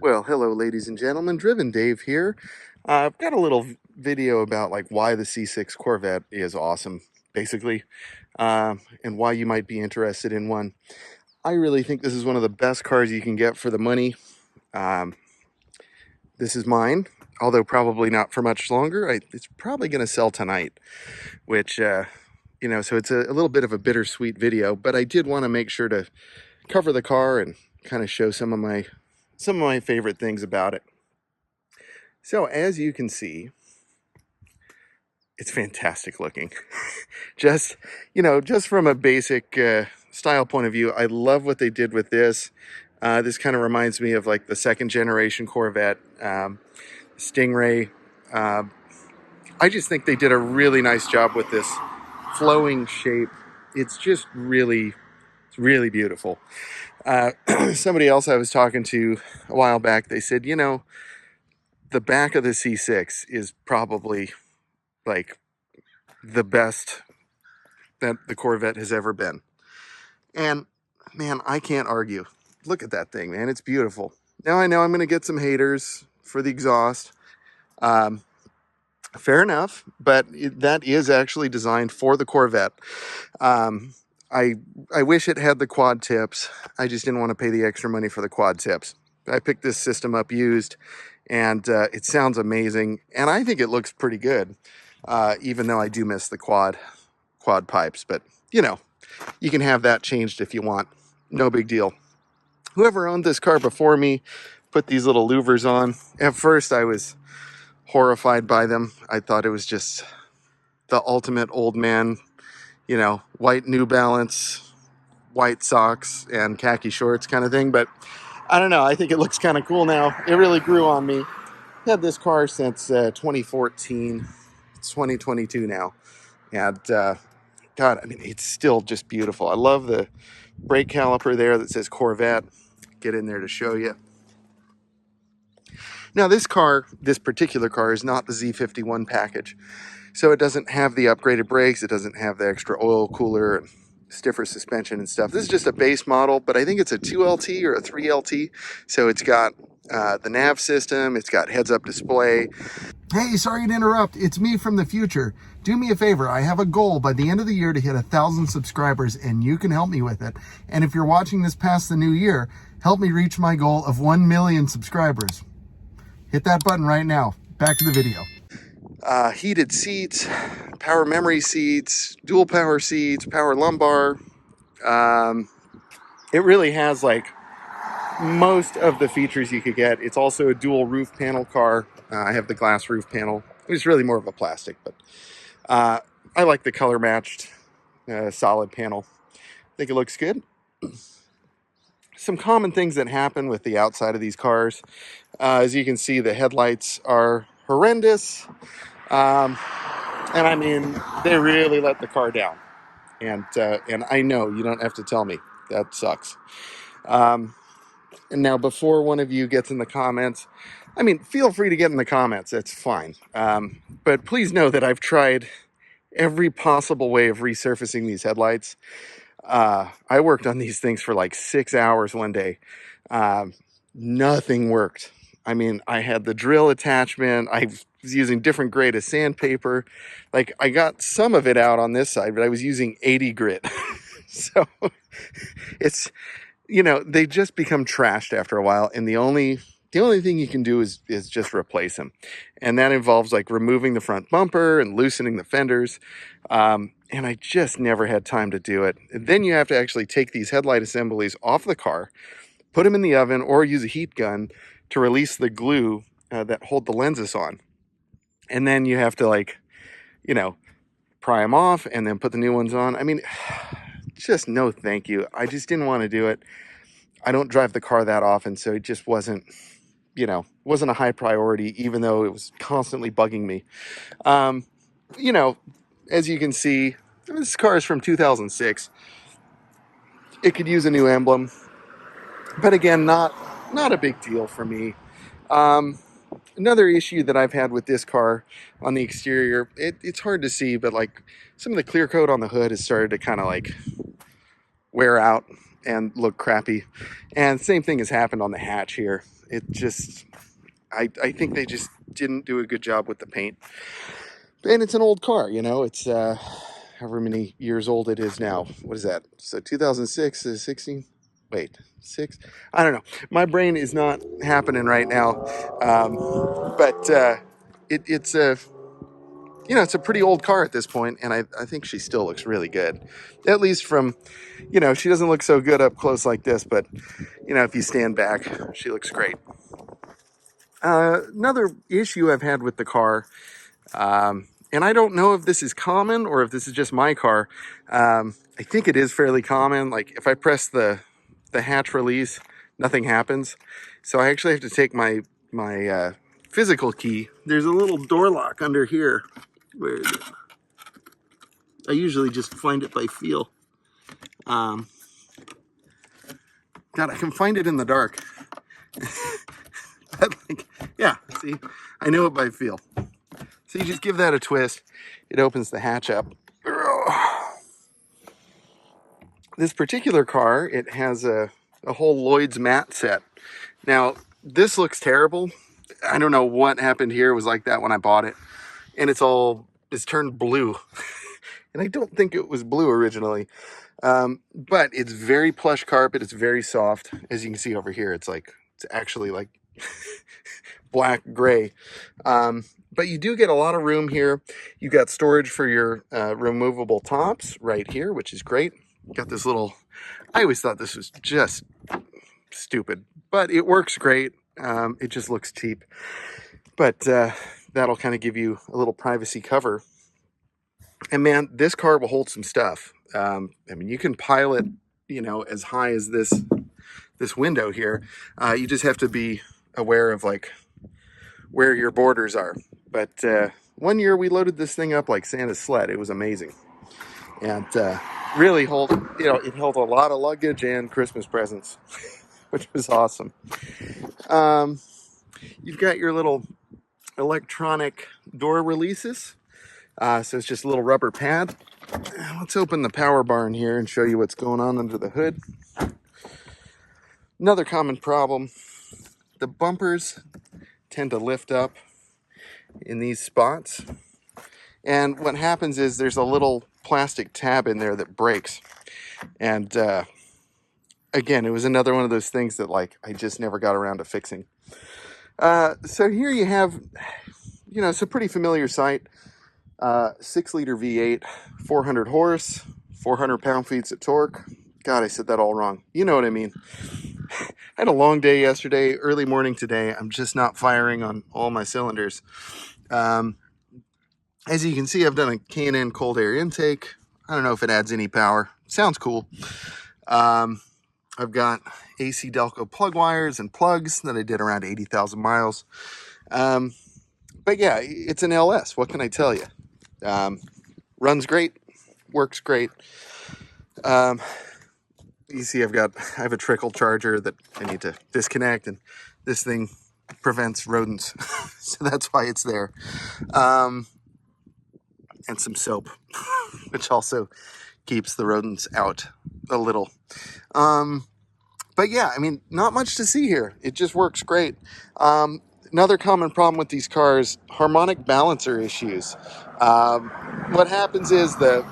Well, hello, ladies and gentlemen. Driven Dave here. I've got a little video about like why the C6 Corvette is awesome, basically, and why you might be interested in one. I really think this is one of the best cars you can get for the money. Um, this is mine, although probably not for much longer. It's probably going to sell tonight, which, so it's a little bit of a bittersweet video, but I did want to make sure to cover the car and kind of show some of my favorite things about it. So as you can see, it's fantastic looking. just, just from a basic style point of view, I love what they did with this. This kind of reminds me of like the second generation Corvette, Stingray. Uh, I just think they did a really nice job with this flowing shape. It's just it's really beautiful. Somebody else I was talking to a while back, they said, the back of the C6 is probably like the best that the Corvette has ever been. And man, I can't argue. Look at that thing, man. It's beautiful. Now I know I'm going to get some haters for the exhaust. Um, Fair enough, but that is actually designed for the Corvette. Um, I wish it had the quad tips. I just didn't want to pay the extra money for the quad tips. I picked this system up used, and it sounds amazing, and I think it looks pretty good, even though I do miss the quad pipes. But you can have that changed if you want. No big deal. Whoever owned this car before me put these little louvers on. At first, I was horrified by them. I thought it was just the ultimate old man, white New Balance, white socks, and khaki shorts kind of thing. But I don't know. I think it looks kind of cool now. It really grew on me. Had this car since 2014. It's 2022 now. And God, I mean, it's still just beautiful. I love the brake caliper there that says Corvette. Get in there to show you. Now, this particular car is not the Z51 package. So it doesn't have the upgraded brakes. It doesn't have the extra oil cooler and stiffer suspension and stuff. This is just a base model, but I think it's a 2LT or a 3LT. So it's got the nav system. It's got heads-up display. Hey, sorry to interrupt. It's me from the future. Do me a favor. I have a goal by the end of the year to hit 1,000 subscribers, and you can help me with it. And if you're watching this past the new year, help me reach my goal of 1 million subscribers. Hit that button right now. Back to the video. Heated seats, power memory seats, dual power seats, power lumbar. It really has like most of the features you could get. It's also a dual roof panel car. I have the glass roof panel. It's really more of a plastic, but I like the color matched solid panel. I think it looks good. Some common things that happen with the outside of these cars. As you can see, the headlights are horrendous. And I mean, they really let the car down. And I know you don't have to tell me. That sucks. And now, before one of you gets in the comments, I mean, feel free to get in the comments. That's fine. But please know that I've tried every possible way of resurfacing these headlights. I worked on these things for like 6 hours one day. Nothing worked. I mean, I had the drill attachment. I was using different grade of sandpaper. Like, I got some of it out on this side, but I was using 80 grit. So it's, they just become trashed after a while. And the only thing you can do is just replace them. And that involves like removing the front bumper and loosening the fenders. And I just never had time to do it. And then you have to actually take these headlight assemblies off the car, put them in the oven, or use a heat gun to release the glue that hold the lenses on. And then you have to pry them off and then put the new ones on. I mean, just no thank you. I just didn't want to do it. I don't drive the car that often, so it just wasn't a high priority, even though it was constantly bugging me. As you can see, this car is from 2006. It could use a new emblem, but again, not a big deal for me. Another issue that I've had with this car on the exterior, it's hard to see, but like some of the clear coat on the hood has started to kind of like wear out. and look crappy. And same thing has happened on the hatch here. It just, I think they just didn't do a good job with the paint. And it's an old car, you know, it's however many years old it is now. What is that? So 2006 is 16? Wait, 6? I don't know. My brain is not happening right now. But it's a, you know, it's a pretty old car at this point, and I think she still looks really good. At least from, you know, she doesn't look so good up close like this, but, you know, if you stand back, she looks great. Another issue I've had with the car, and I don't know if this is common or if this is just my car. I think it is fairly common. Like if I press the hatch release, nothing happens. So I actually have to take my physical key. There's a little door lock under here. Where is it? I usually just find it by feel. God, I can find it in the dark. But like, yeah, see, I know it by feel. So you just give that a twist. It opens the hatch up. This particular car, it has a whole Lloyd's mat set. Now, this looks terrible. I don't know what happened here. It was like that when I bought it. And it's turned blue. And I don't think it was blue originally. But it's very plush carpet. It's very soft. As you can see over here, it's actually like black gray. But you do get a lot of room here. You got storage for your removable tops right here, which is great. Got this little, I always thought this was just stupid, but it works great. It just looks cheap, but that'll kind of give you a little privacy cover. And man, this car will hold some stuff. I mean, you can pile it, you know, as high as this window here. You just have to be aware of like where your borders are. But one year we loaded this thing up like Santa's sled. It was amazing. And really it held a lot of luggage and Christmas presents, which was awesome. You've got your little electronic door releases. So it's just a little rubber pad. Let's open the power barn here and show you what's going on under the hood. Another common problem, the bumpers tend to lift up in these spots. And what happens is there's a little plastic tab in there that breaks. And again, it was another one of those things that like I just never got around to fixing. So here you have, you know, it's a pretty familiar sight. 6-liter V8, 400 horse, 400 pound-feet of torque. God, I said that all wrong. You know what I mean. I had a long day yesterday, early morning today. I'm just not firing on all my cylinders. As you can see, I've done a K&N cold air intake. I don't know if it adds any power. Sounds cool. I've got AC Delco plug wires and plugs that I did around 80,000 miles. But yeah, it's an LS. What can I tell you? Runs great, works great. You see, I have a trickle charger that I need to disconnect, and this thing prevents rodents, so that's why it's there. And some soap, which also keeps the rodents out a little. But yeah, I mean, not much to see here. It just works great. Another common problem with these cars, harmonic balancer issues. What happens is I'm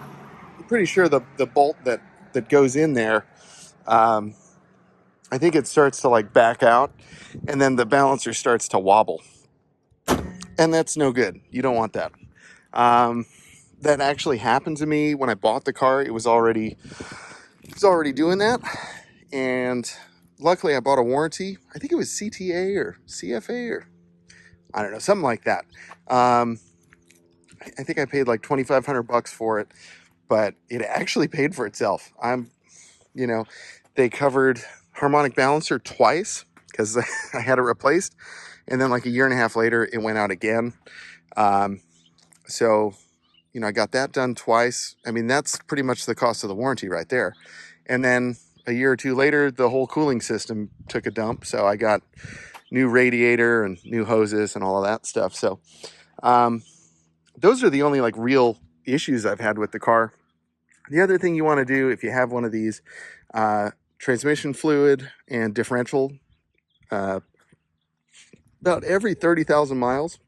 pretty sure the bolt that goes in there, I think it starts to like back out, and then the balancer starts to wobble. And that's no good. You don't want that. That actually happened to me when I bought the car. It was already doing that. And luckily I bought a warranty. I think it was CTA or CFA or I don't know, something like that. I think I paid like $2,500 for it, but it actually paid for itself. They covered harmonic balancer twice because I had it replaced. And then like a year and a half later, it went out again. So, I got that done twice. I mean, that's pretty much the cost of the warranty right there. And then a year or two later, the whole cooling system took a dump. So I got new radiator and new hoses and all of that stuff. So those are the only like real issues I've had with the car. The other thing you want to do if you have one of these, transmission fluid and differential uh, about every 30,000 miles.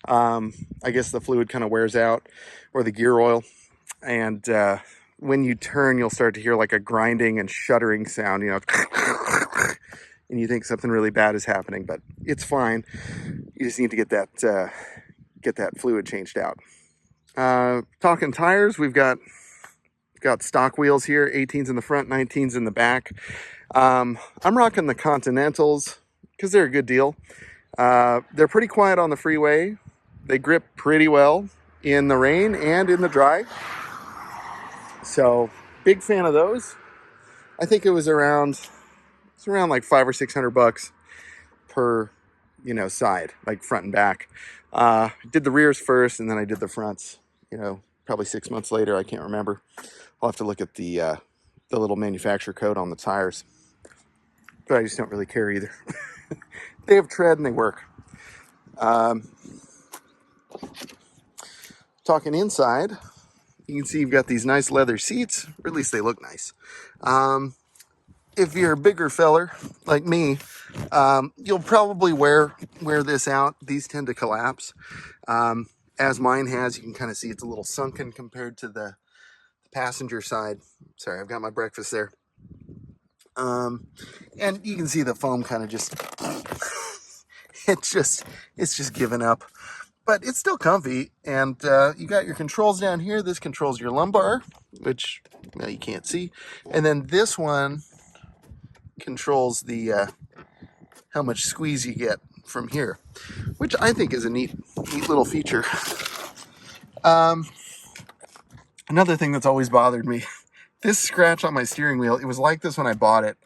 I guess the fluid kind of wears out, or the gear oil, and when you turn, you'll start to hear like a grinding and shuddering sound, you know, and you think something really bad is happening, but it's fine. You just need to get that fluid changed out. Talking tires, we've got stock wheels here, 18s in the front, 19s in the back. I'm rocking the Continentals because they're a good deal. They're pretty quiet on the freeway. They grip pretty well in the rain and in the dry. So big fan of those. I think it was around like $500 or $600 per, you know, side, like front and back. Did the rears first, and then I did the fronts, you know, probably 6 months later. I can't remember. I'll have to look at the little manufacturer code on the tires, but I just don't really care either. They have tread and they work. Talking inside, you can see you've got these nice leather seats, or at least they look nice. If you're a bigger feller like me, you'll probably wear this out. These tend to collapse, as mine has. You can kind of see it's a little sunken compared to the passenger side. Sorry, I've got my breakfast there. And you can see the foam kind of just it's just given up, but it's still comfy. And you got your controls down here. This controls your lumbar, which, well, you can't see, and then this one controls the how much squeeze you get from here, which I think is a neat little feature. Another thing that's always bothered me, this scratch on my steering wheel, it was like this when I bought it.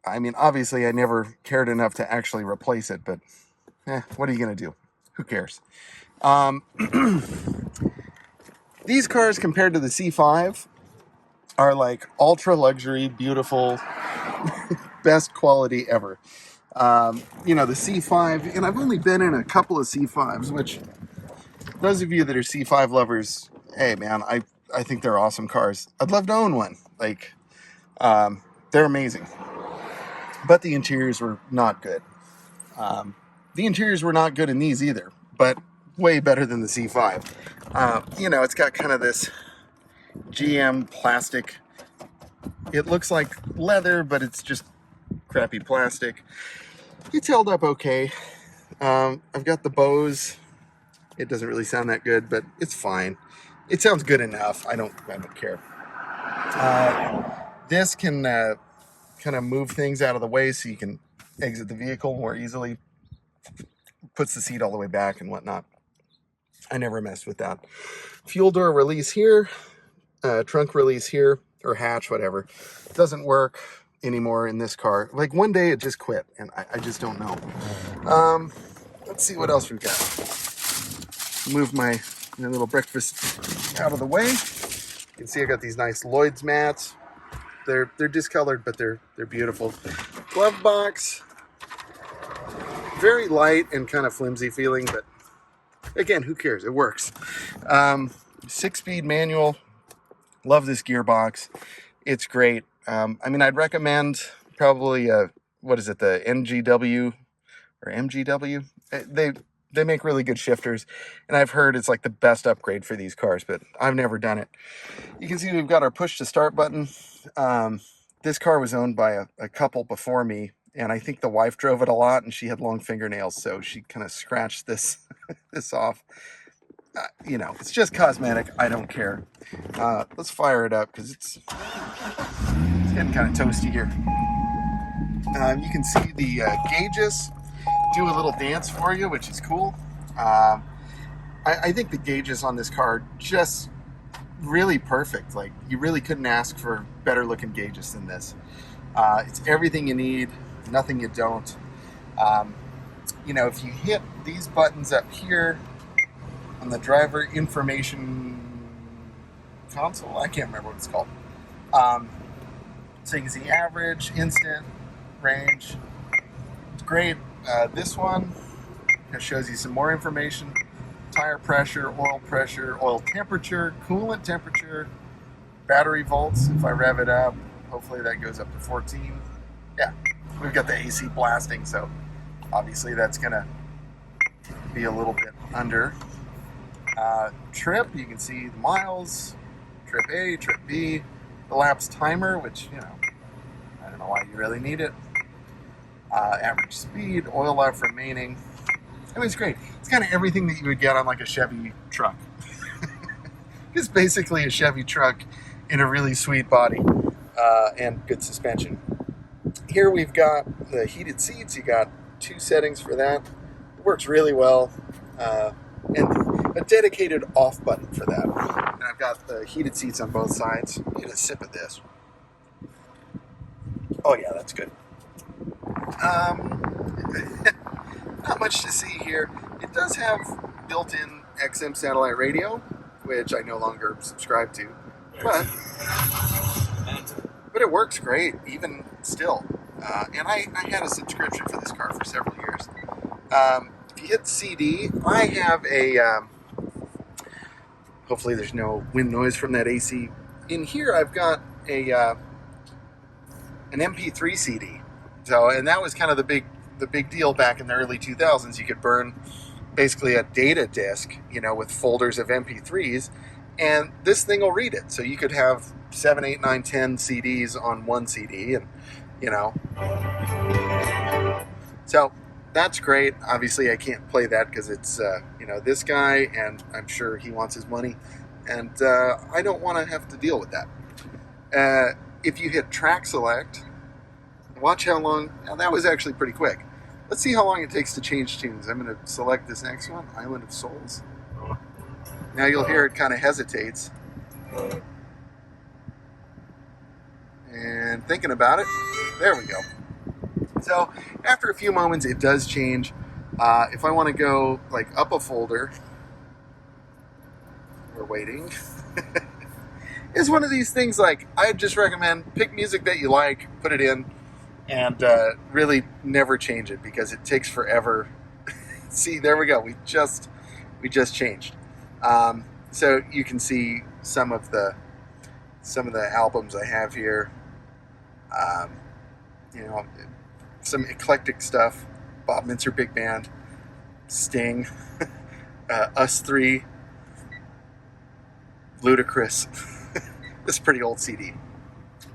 I mean, obviously I never cared enough to actually replace it, but what are you gonna do? Who cares? These cars compared to the C5 are like ultra luxury, beautiful, best quality ever. You know, the C5, and I've only been in a couple of C5s, which those of you that are C5 lovers, hey man, I think they're awesome cars. I'd love to own one. Like, they're amazing. But the interiors were not good. The interiors were not good in these either, but way better than the C5. You know, it's got kind of this GM plastic. It looks like leather, but it's just crappy plastic. It's held up okay. I've got the Bose. It doesn't really sound that good, but it's fine. It sounds good enough. I don't care. This can kind of move things out of the way so you can exit the vehicle more easily. Puts the seat all the way back and whatnot. I never messed with that. Fuel door release here, trunk release here, or hatch, whatever. Doesn't work anymore in this car. Like one day it just quit, and I just don't know. Let's see what else we've got. Move my little breakfast out of the way. You can see I got these nice Lloyd's mats. They're discolored, but they're beautiful. Glove box, very light and kind of flimsy feeling, but again, who cares? It works. 6-speed manual. Love this gearbox. It's great. I mean, I'd recommend probably what is it, the NGW or MGW? They make really good shifters, and I've heard it's like the best upgrade for these cars, but I've never done it. You can see we've got our push to start button. This car was owned by a couple before me, and I think the wife drove it a lot, and she had long fingernails, so she kind of scratched this this off. You know, it's just cosmetic. I don't care. Let's fire it up because it's getting kind of toasty here. You can see the gauges do a little dance for you, which is cool. I think the gauges on this car just really perfect. Like, you really couldn't ask for better looking gauges than this. It's everything you need, nothing you don't. You know, if you hit these buttons up here on the driver information console, I can't remember what it's called. So you can see average, instant, range. It's great. This one shows you some more information: tire pressure, oil temperature, coolant temperature, battery volts. If I rev it up, hopefully that goes up to 14. Yeah, we've got the AC blasting, so obviously that's gonna be a little bit under. Trip, you can see the miles, trip A, trip B, the laps timer, which, you know, I don't know why you really need it. Average speed, oil life remaining. It was great. It's kind of everything that you would get on like a Chevy truck. It's basically a Chevy truck in a really sweet body and good suspension. Here we've got the heated seats. You got 2 settings for that. It works really well. And a dedicated off button for that. And I've got the heated seats on both sides. Get a sip of this. Oh yeah, that's good. Not much to see here. It does have built-in XM satellite radio, which I no longer subscribe to, but it works great, even still. And I had a subscription for this car for several years. If you hit CD, I have a, hopefully there's no wind noise from that AC. In here I've got a an MP3 CD. So, and that was kind of the big deal back in the early 2000s. You could burn basically a data disk, you know, with folders of MP3s, and this thing will read it. So you could have 7, 8, 9, 10 CDs on one CD, and, you know. So that's great. Obviously, I can't play that because it's, you know, this guy, and I'm sure he wants his money, and I don't want to have to deal with that. If you hit track select, watch how long. Now that was actually pretty quick. Let's see how long it takes to change tunes. I'm going to select this next one, Island of Souls. Now you'll hear it kind of hesitates. And thinking about it, there we go. So after a few moments, it does change. If I want to go like up a folder, we're waiting. It's one of these things, like, I just recommend pick music that you like, put it in, and really never change it because it takes forever. See, there we go. We just changed. So you can see some of the albums I have here. You know, some eclectic stuff. Bob Mintzer Big Band, Sting, Us Three, Ludacris. This is a pretty old CD.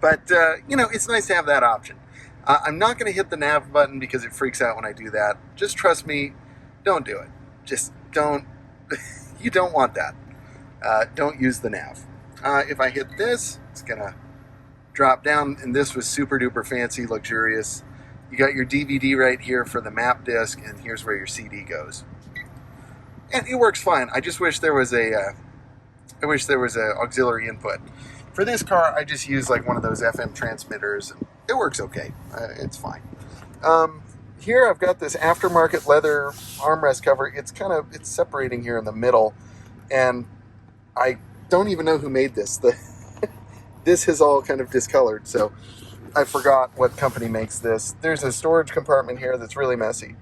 But, you know, it's nice to have that option. I'm not going to hit the nav button because it freaks out when I do that. Just trust me, don't do it. Just don't. You don't want that. Don't use the nav. If I hit this, it's going to drop down, and this was super duper fancy, luxurious. You got your DVD right here for the map disc, and here's where your CD goes. And it works fine. I just wish there was a auxiliary input. For this car, I just use like one of those FM transmitters, and it works okay. It's fine. Here I've got this aftermarket leather armrest cover. It's separating here in the middle, and I don't even know who made this. This is all kind of discolored, so I forgot what company makes this. There's a storage compartment here that's really messy,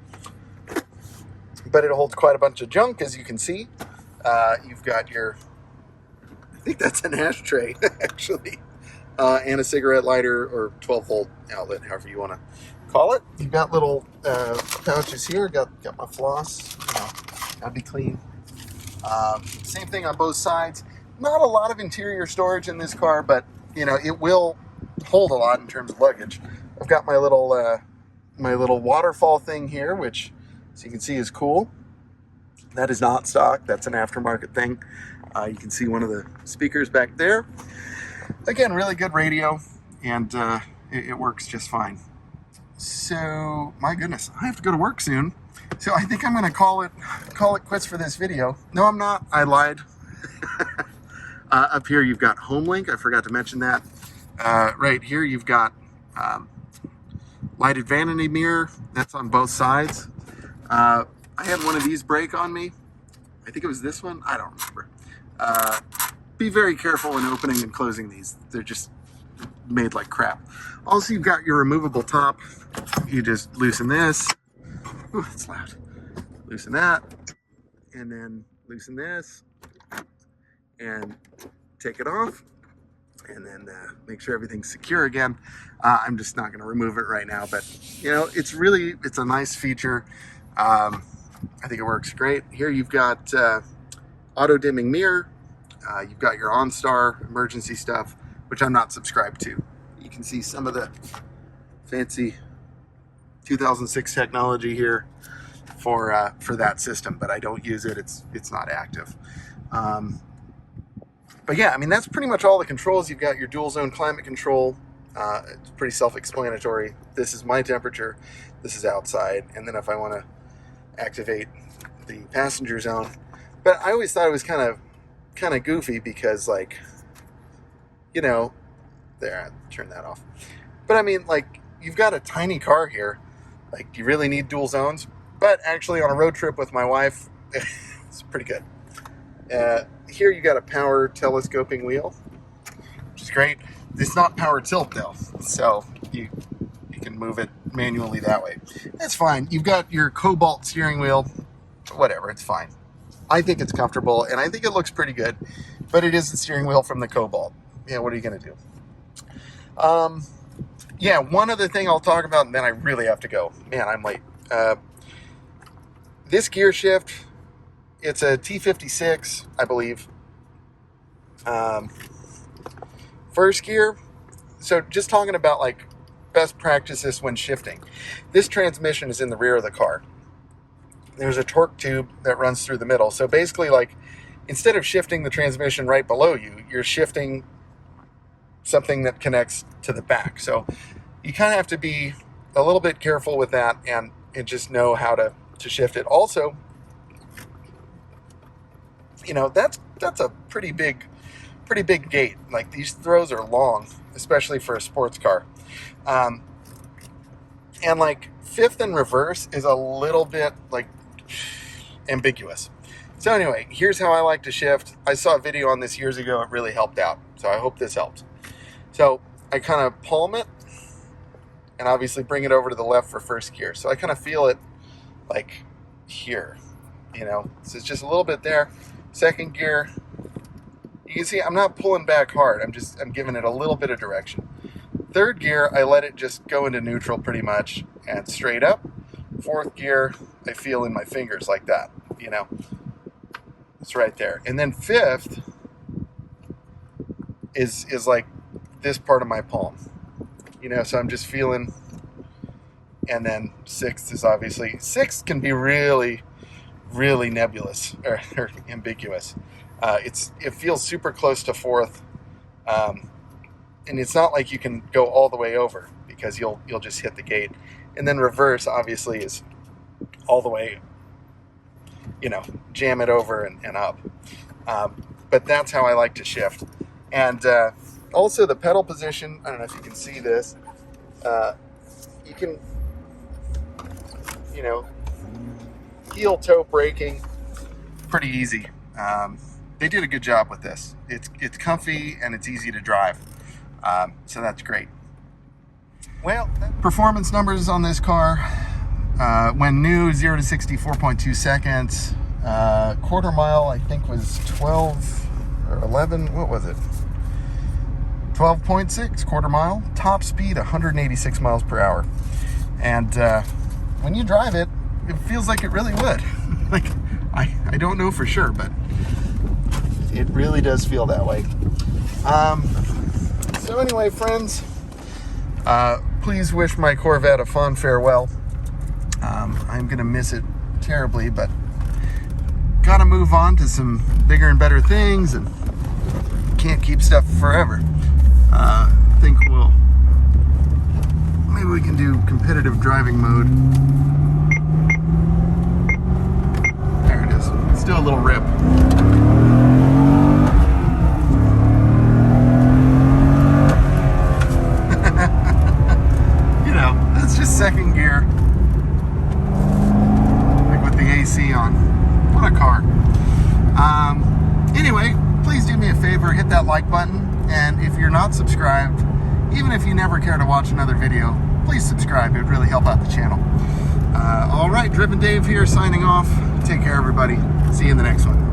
but it holds quite a bunch of junk, as you can see. You've got your, I think that's an ashtray, actually, and a cigarette lighter or 12-volt outlet, however you want to call it. You've got little pouches here. Got my floss. You know, gotta be clean. Same thing on both sides. Not a lot of interior storage in this car, but you know, it will hold a lot in terms of luggage. I've got my little waterfall thing here, which, as you can see, is cool. That is not stock. That's an aftermarket thing. You can see one of the speakers back there. Again, really good radio, and it works just fine. So, my goodness, I have to go to work soon. So I think I'm going to call it quits for this video. No, I'm not. I lied. Up here, you've got home link. I forgot to mention that. Right here, you've got lighted vanity mirror. That's on both sides. I had one of these break on me. I think it was this one. I don't remember. Be very careful in opening and closing these. They're just made like crap. Also, you've got your removable top. You just loosen this. Ooh, it's loud. Loosen that, and then loosen this, and take it off. and then make sure everything's secure again. I'm just not going to remove it right now, but you know, it's a nice feature. I think it works great. Here you've got auto dimming mirror. You've got your OnStar emergency stuff, which I'm not subscribed to. You can see some of the fancy 2006 technology here for that system, but I don't use it. It's not active. But yeah, I mean, that's pretty much all the controls. You've got your dual zone climate control. It's pretty self-explanatory. This is my temperature. This is outside. And then if I want to activate the passenger zone. But I always thought it was kind of goofy because, like, you know, there, turn that off. But I mean, like, you've got a tiny car here. Like, do you really need dual zones? But actually, on a road trip with my wife, it's pretty good. Here you got a power telescoping wheel, which is great. It's not power tilt though, so you can move it manually that way. That's fine. You've got your Cobalt steering wheel. Whatever, it's fine. I think it's comfortable, and I think it looks pretty good, but it is the steering wheel from the Cobalt. Yeah, what are you going to do? Yeah, one other thing I'll talk about, and then I really have to go. Man, I'm late. This gear shift, it's a T56, I believe. First gear. So just talking about like best practices when shifting. This transmission is in the rear of the car. There's a torque tube that runs through the middle. So basically, like, instead of shifting the transmission right below you, you're shifting something that connects to the back. So you kind of have to be a little bit careful with that and just know how to shift it. Also, you know, that's a pretty big gate. Like, these throws are long, especially for a sports car. And like fifth and reverse is a little bit like ambiguous. So anyway, here's how I like to shift. I saw a video on this years ago. It really helped out. So I hope this helps. So I kind of palm it and obviously bring it over to the left for first gear. So I kind of feel it like here, you know, so it's just a little bit there. Second gear, you can see I'm not pulling back hard. I'm giving it a little bit of direction. Third gear, I let it just go into neutral pretty much and straight up. Fourth gear, I feel in my fingers like that, you know. It's right there. And then fifth is like this part of my palm, you know, so I'm just feeling. And then sixth is obviously, sixth can be really, really nebulous or ambiguous. It feels super close to fourth, and it's not like you can go all the way over because you'll just hit the gate. And then reverse obviously is all the way, you know, jam it over and up. But that's how I like to shift. And also the pedal position, I don't know if you can see this, you can, you know, heel toe braking, pretty easy. They did a good job with this. It's comfy and it's easy to drive. So that's great. Well, performance numbers on this car, when new, 0 to 60, 4.2 seconds. Quarter mile, I think, was 12 or 11. What was it? 12.6 quarter mile. Top speed, 186 miles per hour. And when you drive it, it feels like it really would. Like, I don't know for sure, but it really does feel that way. So anyway, friends, please wish my Corvette a fond farewell. I'm gonna miss it terribly, but gotta move on to some bigger and better things, and can't keep stuff forever. Think maybe we can do competitive driving mode. There it is. Let's do a little rip. It's just second gear, like with the AC on. What a car. Anyway, please do me a favor, hit that like button, and if you're not subscribed, even if you never care to watch another video, please subscribe. It would really help out the channel. All right, Driven Dave here, signing off. Take care, everybody. See you in the next one.